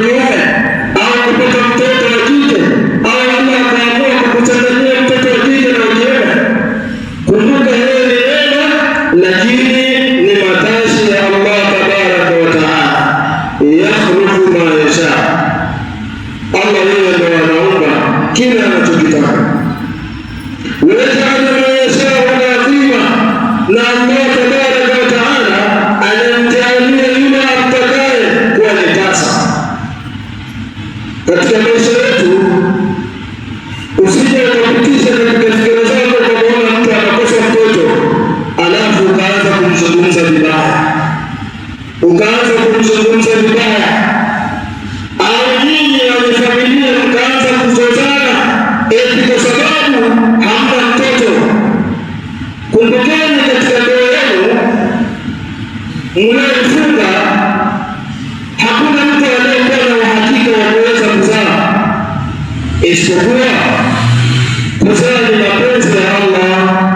kiume au kupata mtoto wa kike au Allah akaamua kukuchanganyia mtoto wa kike na kiume, kumbuka hiyo ni neema, lakini ni matashi ya Allah tabaraka wa taala. Yakhluqu ma yasha, Allah yeye ndiye anaumba kila anachokitaka. Waja'ala ma yasha adhima, na Allah tabaraka wa taala anamjalia yule amtakaye kuwa ni tasa katika maisha yetu. Usije ukapitisha katika fikra zako kwa kuona mtu anakosa mtoto alafu ukaanza kumzungumza vibaya, au nyinyi wenye familia mkaanza kuzozana eti kwa sababu hamna mtoto. Kumbukeni katika ndoa yenu mnayofunga hakuna mtu aliyekuwa na uhakika wa kuweza kuzaa, isipokuwa kuzaa ni mapenzi ya Allah.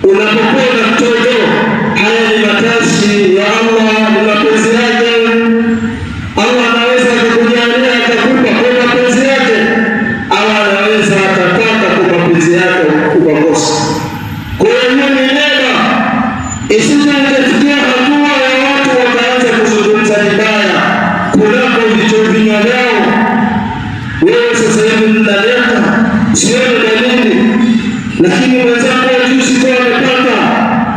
Unapokuwa na mtoto, haya ni matashi ya Allah, ni mapenzi yake. Allah anaweza kukujalia akakupa kwa mapenzi yake, au anaweza akataka kwa mapenzi yake ukakosa. Kwa hiyo ni neema, isije ikafikia hatua ya watu wakaanza kuzungumza vibaya kunako vichovinywa vyao. Wewe sasa hivi mnaleta sio dalili, lakini wenzako juzi kwa wamepata.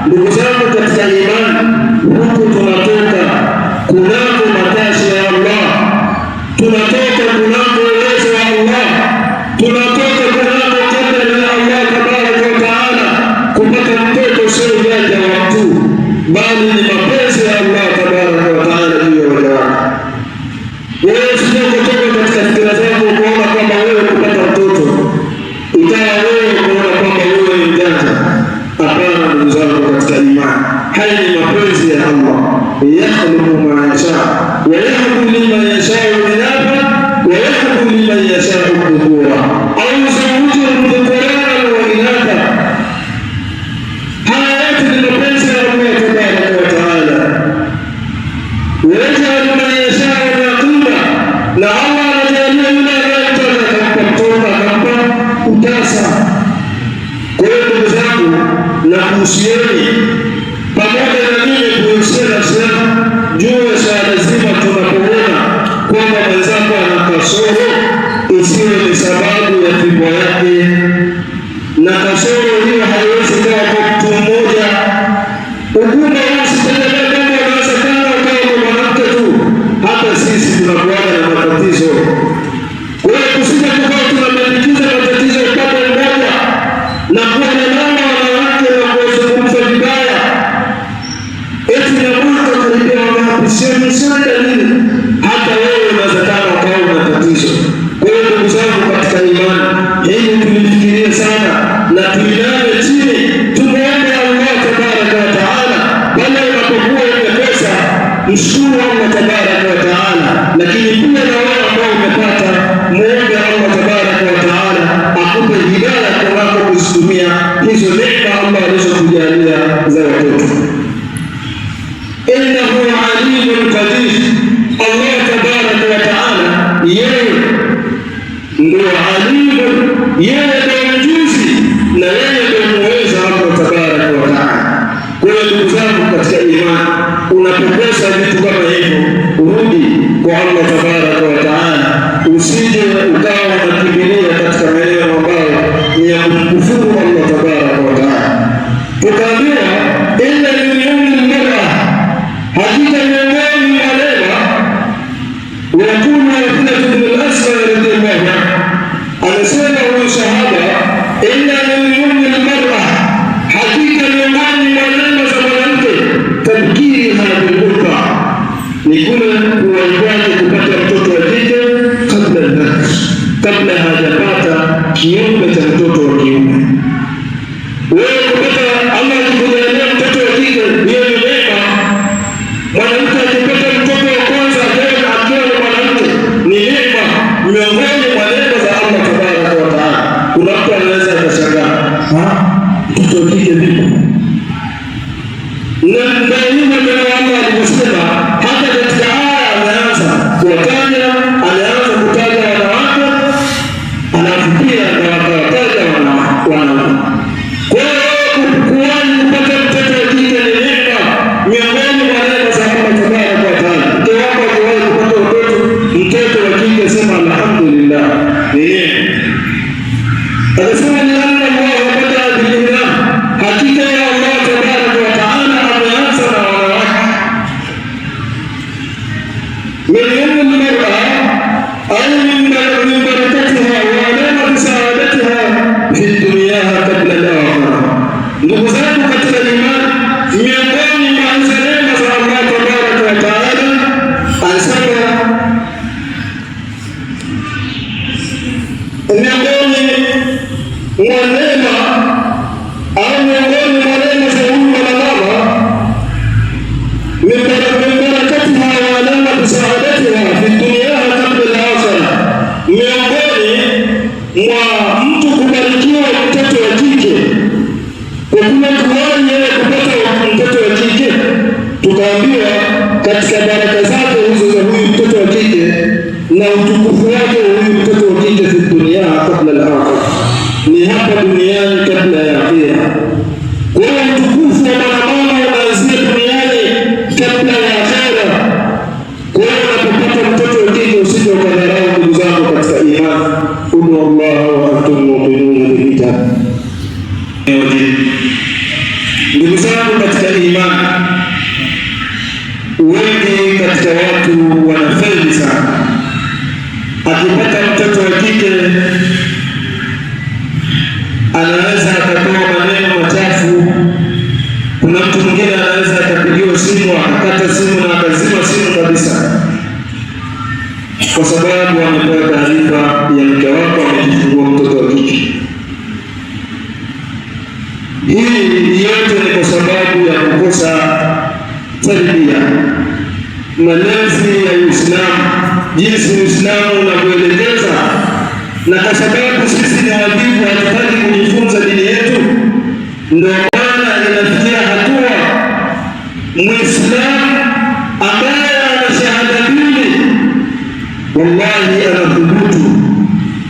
Ndugu zangu katika imani, huku tunatoka kunako matashi ya Allah, tunatoka kunako uwezo wa Allah, tunatoka kunako kadari ya Allah tabaraka wa taala. Kupata mtoto sio ujanja wa mtu, bali ni mapenzi ya Allah tabaraka wa taala juu ya waja wake. Wewe usije kutoka katika fikra zako kuona kwamba wewe kupata mtoto ikawa wewe kuona kwamba wewe ni mjanja. Hapana ndugu zangu katika imani, haya ni mapenzi ya Allah. Yakhluqu ma yasha wa yahbu liman yashau inatha wa yahbu liman yashau dhukura au yuzawwijuhum dhukrana wa inatha. Haya yote ni mapenzi ya Allah tabaraka wa taala. Waja'ala ma yashau aqima, na Allah anajalia yule anayetaka akampa mtoto, akampa utasa. Kwa hiyo ndugu zangu, na kuhusieni pamoja na mimi kuhusia nafsi yangu juu ya swala zima, tunapoona kwamba mwenzako ana kasoro, isiwe ni sababu ya fimbo yake, na kasoro hiyo haiwezi kuwa kwa mtu mmoja. Ugumba usitegemee kwamba unaweza kana ukawa kwa mwanamke tu, hata sisi tunakuana na matatizo. Kwa hiyo kusije tukawa tunabandikiza matatizo upande mmoja na kuwa na mama wanawake na kuwazungumza vibaya eti na mwaka karibia wanahapisha dalili, hata wewe unawezekana ukawa na tatizo. Kwa hiyo ndugu zangu katika imani, hili tulifikirie sana na tuiname chini, tumuombe Allah tabaraka wa taala. Pale unapokuwa umekosa, mshukuru Allah tabaraka wa taala, lakini pia na wewe ambao umepata, muombe Allah tabaraka wa taala akupe hidayah kunako kuzitumia hizo neema Allah alizokujalia za watoto. Innahu alimun qadir, Allah tabaraka wa taala yeye ndio alimu, yeye ndio mjuzi, na yeye ndio muweza Allah tabaraka wa taala. Kwa hiyo ndugu zangu katika imani, unapokosa vitu kama hivyo, urudi kwa Allah tabaraka wa taala, usije ukawa unakimbilia katika maeneo ambayo ni ya kumkufuru Allah tabaraka wa taala. Tukaambiwa illa liyumni lmara, hakika miongoni mwa neema wakuna Abdullah ibn al-Aswad radhiyallahu anhu anasema huyu sahaba, illa liyumni lmara, hakika miongoni mwa neema za mwanamke tabkiriha bilbuka, ni kule kuwaibwaje kupata mtoto wa kike kabla hajapata kiumbe cha mtoto wa kiume. Wewe kupata Allah akikujalia mtoto wa kike, hiyo ni neema. Mwanamke akipata mtoto wa kwanza akiwa ni mwanamke, ni neema miongoni mwa neema za Allah tabaraka wa taala. Kuna mtu anaweza akashangaa, mtoto wa kike vipi? Na ndio Allah alivyosema hata katika aya ameanza kuwataja, alianza kutaja wanawake, alafu pia akawataja wanaume. Kwa hiyo kuwahi kupata mtoto wa kike ni neema miongoni mwa neema za Allah tabaraka wa taala. Mke wako akiwahi kupata mtoto wa kike, sema alhamdulillah, ni neema. Anasema ni Allah wabada billah, hakika ya Allah tabaraka wa taala ameanza na wanawake. من المرأة أو من بركتها وعلامة سعادتها في الدنيا قبل الآخرة. ndugu zangu katika imani, miongoni mwa neema za Allah tabaraka wa taala, anasema miongoni mwa neema au miongoni mwa neema za huyu mwanamama, min barakatiha wa alamati saadatiha fi dunya qabla al-akhirah, miongoni mwa mtu kubarikiwa mtoto wa kike, kwa kuna kuwahi yeye kupata mtoto wa kike, tukaambiwa katika baraka zake hizo za huyu mtoto wa kike na utukufu wake huyu mtoto wa kike fi dunya qabla al-akhirah, ni hapa duniani kabla ya akhira. Kwa hiyo utukufu wa mwanamama unaanzia duniani kabla ya akhira. Kwa hiyo unapopata mtoto wa kike usije ukadharau, ndugu zangu katika imani. Udu Allah wa antum mu'minuna bilkitab. Ndugu zangu katika imani, wengi katika watu wanafeli sana. Akipata mtoto wa kike anaweza akatoa maneno machafu. Kuna mtu mwingine anaweza akapigiwa simu akakata simu na akazima simu kabisa, kwa sababu amepewa taarifa ya mke wako amejifungua mtoto wa kike. Hii yote ni kwa sababu ya kukosa tarbia, malezi ya Uislamu, jinsi Uislamu unavyoelekeza. Na kwa sababu sisi ni wajibu, hatutaki kujifunza dini yetu, ndio maana inafikia hatua Muislamu ambaye ana shahada mbili, wallahi anathubutu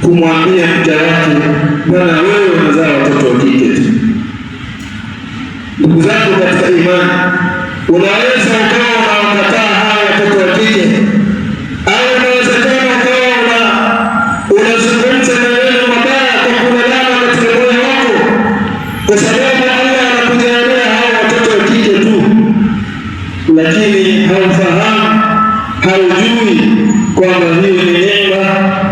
kumwambia mke wake, bwana, wewe unazaa watoto wa kike tu. Ndugu zangu katika imani, unaweza ukawa unawakataa hawa watoto wa kike, au unawezekana ukawa unazungumza maneno mabaya kwa kunalama katika moyo wako, kwa sababu Allah anakujalia hawa watoto wa kike tu, lakini haufahamu, haujui kwamba hiyo ni neema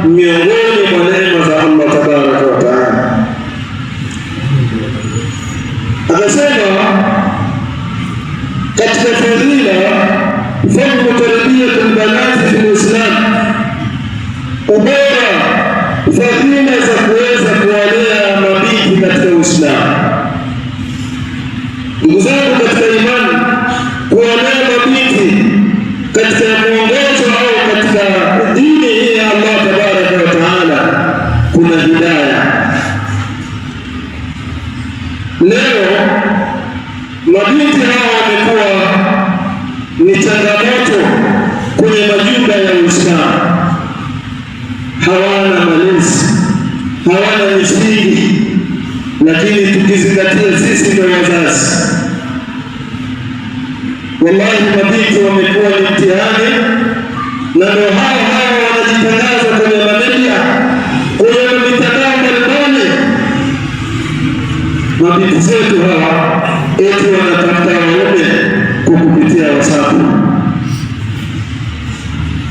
miongoni mwa neema za Allah tabaraka wa taala. Akasema katika fadhila, fadlu tarbiyatul banati fil Islam, ubora, fadhila za kuweza kuwalea mabinti katika Uislamu. Ndugu zangu katika imani, kuwalea mabinti katika mwongozo au katika dini hii ya Allah tabaraka wa taala kuna hidayah. Leo mabinti hawa wamekuwa ni changamoto kwenye majumba ya Uislamu. Hawana malezi, hawana misingi, lakini tukizingatia sisi ndio wazazi, wallahi mabinti wamekuwa ni mtihani, na ndio hao wanajitangaza kwenye media, kwenye mitandao mbalimbali. Mabinti zetu hawa eti wanatafuta waume kwa kupitia WhatsApp.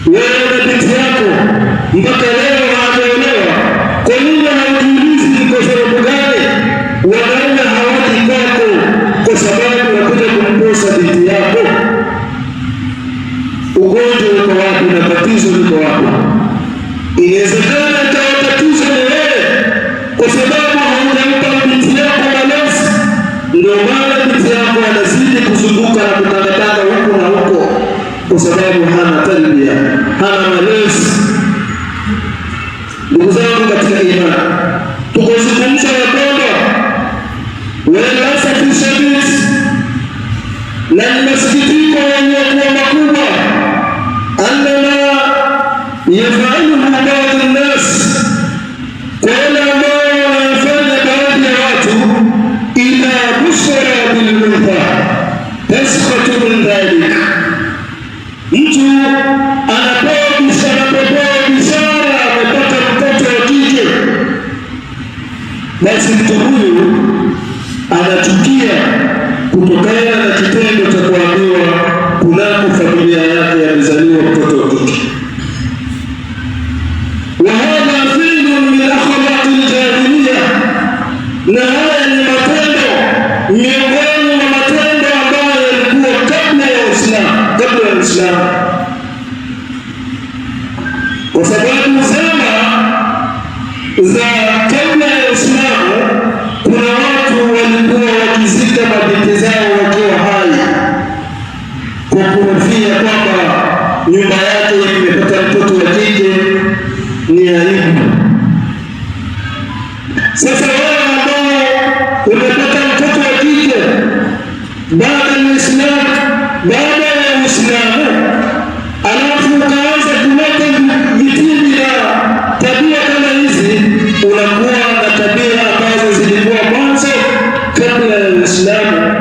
Wewe na binti yako mpaka leo hawajaolewa, kwa nini haujiulizi ni kwa sababu gani wanaume hawaji kwako? Kwa sababu unakuja kumposa binti yako. Ugonjwa uko wapi na tatizo liko wapi? Inawezekana ikawa tatizo ni wewe, kwa sababu haujampa binti yako malezi. Ndio maana binti yako anazidi kuzunguka na kutangatanga huko na huko, kwa sababu hana tarbia, hana malezi. Ndugu zangu katika imani, tukazungumza ya kwamba walasafi shadid, na ni masikitiko yaliyokuwa makubwa, annana yafaluhu baadhi nnas, kwa wale ambao wanafanya baadhi ya watu, idha bushira bilmuntha taskhatu min dhalik, mtu anapewa bishara amepata mtoto wa kike, basi mtu huyu anachukia kutokana na kitendo cha kuambiwa kunako familia yake alizaliwa mtoto wa kike. Wa hadha fi'lun min akhlaqi al-jahiliya, na haya ni matendo miongoni mwa matendo ambayo yalikuwa kabla ya Uislamu, kwa sababu zama za kabla ya Uislamu kuna watu walikuwa wakizika mabinti zao wakiwa hai kwa kuhofia kwamba nyumba yake imepata mtoto wa kike ni aibu. Sasa wale ambao wamepata mtoto wa kike baada ya Uislamu, alafu ukaanza kuleta vitimbi na tabia kama hizi, unakuwa na tabia ambazo zilikuwa mwanzo kabla ya Uislamu.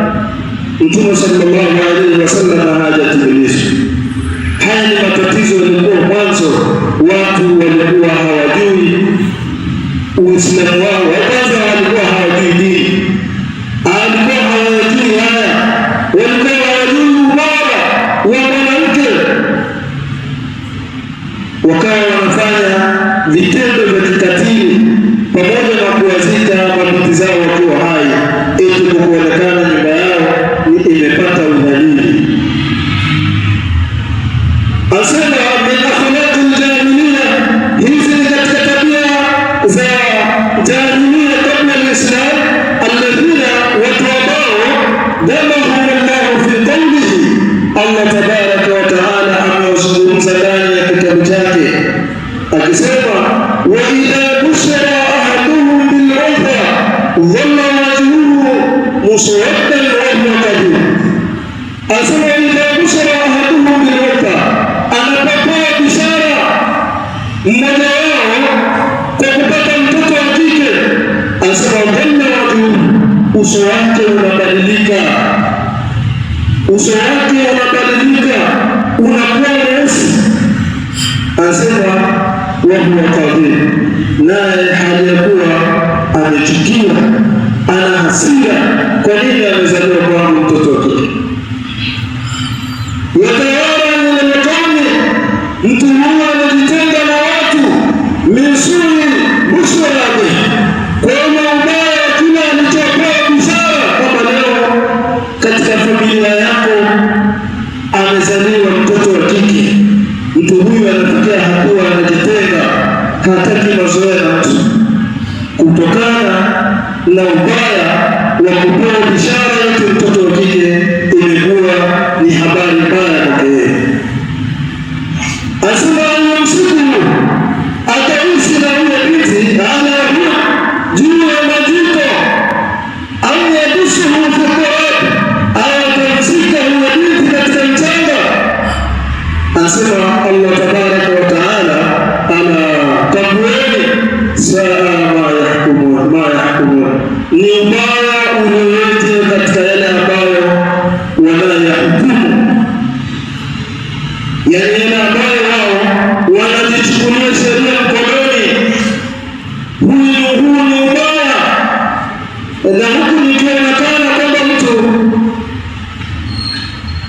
Mtume sallallahu alaihi wasallam hajatimilizwa. Haya ni matatizo yalikuwa mwanzo, watu walikuwa hawajui Uislamu wao, kwanza walikuwa hawajui dini, walikuwa hawajui haya, walikuwa hawajui ubora wa mwanamke, wakawa wanafanya vitendo vya kikatili pamoja na kuwazika mabinti zao wakiwa hai, ili kuonekana nyumba yao imepata udhalili. Asema min akhlaqi al-jahiliya, hizi ni katika tabia za jahiliya kabla ya Islam, alladhina watu ambao damahum Allah fi qawlihi, Allah tabaraka wa taala amewazungumza ndani ya kitabu chake akisema, wa idha bushira ahaduhum bil untha dhalla wajhuhu muswaddan wa huwa kadhib. Asema idha bushira ahaduhum bil untha, anapopewa bishara mmoja wao kwa kupata mtoto wa kike, asema dhalla wajhuhu, uso wake unabadilika, unakuwa mweusi. Asema wa huwa kadhib, naye hali ya kuwa amechukiwa, ana hasira, kwa nini amezaliwa kwa mtoto wa kike. Watawala mwenekani, mtu huyu anajitenga na watu, misuri bushrabi, kwa ubaya kila alichopewa bishara, kwamba leo katika familia yako amezaliwa mtoto wa kike. Mtu huyu anafikia hatua anajitenga, hataki mazoea na mtu, kutokana na ubaya wa kupewa bishara yote mtoto wa kike imekuwa ni habari mbaya kwake. Asema aliyomsiku ataishi na huyo binti juu ya majiko, au yadisuhu fi turab, au atamzika huyo binti katika mchanga. Asema Allah tabaraka wa taala, ala kabweni saa ma yahkumun, ni ubaya ulioje katika yale ambayo wanayahukumu, yani yale ambayo wao wanajichukulia sheria mkononi. Huu ni ubaya, na huku nikionekana kwamba mtu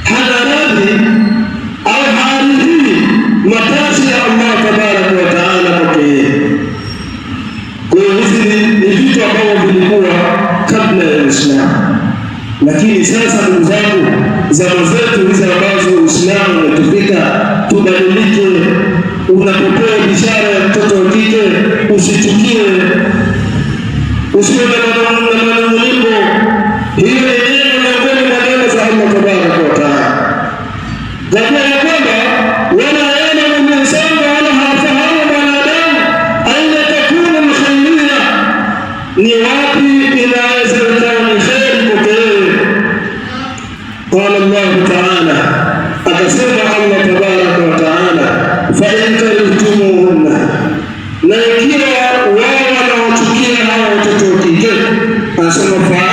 hana radhi au haridhi matashi ya Allah tabaraka wa taala kwake. Kwa hiyo hizi ni vitu ambavyo vilikuwa kabla ya Uislamu, lakini sasa ndugu zangu, zama zetu hizi ambazo Uislamu umetufika, tubadilike. Unapopewa bishara ya mtoto wa kike usichukie, usiwe na manunguniko. Hiyo ni neno miongoni mwa neno za Allah tabaraka wa taala. Jambo la kwamba wala ya'lamu al-insanu wala hafahamu mwanadamu aina takunu al-khayriya, ni wapi inaweza ikawa ni kheri kwake. Qala Allah taala, akasema Allah tabaraka wa taala, fa in anasema